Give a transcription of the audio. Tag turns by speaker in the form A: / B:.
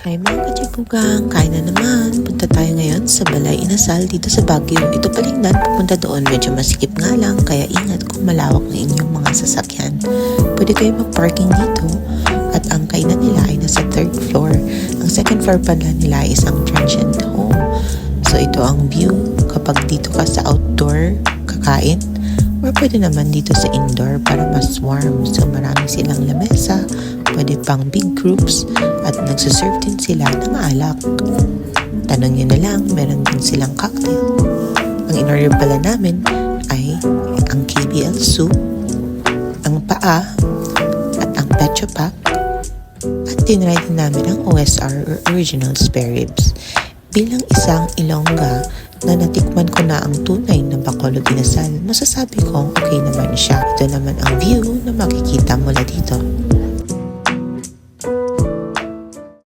A: Hi mga kachipugang, kain na naman. Punta tayo ngayon sa Balay Inasal dito sa Baguio. Ito palingnan, pupunta doon. Medyo masikip nga lang, kaya ingat kung malawak na inyong mga sasakyan. Pwede kayo mag-parking dito at ang kainan nila ay nasa 3rd floor. Ang 2nd floor pala nila is ang transient home. So ito ang view kapag dito ka sa outdoor kakain. Or pwede naman dito sa indoor para mas warm. So marami silang lamesa, pwede pang big groups at nagsaserve din sila ng alak. Tanong nyo na lang, meron din silang cocktail. Ang in-order pala namin ay ang KBL soup, ang paa at ang pecho pack at tinry din namin ang OSR or original spare ribs. Bilang isang Ilongga na natikman ko na ang tunay na Bacolod Inasal, masasabi kong okay naman siya. Ito naman ang view na makikita mula dito.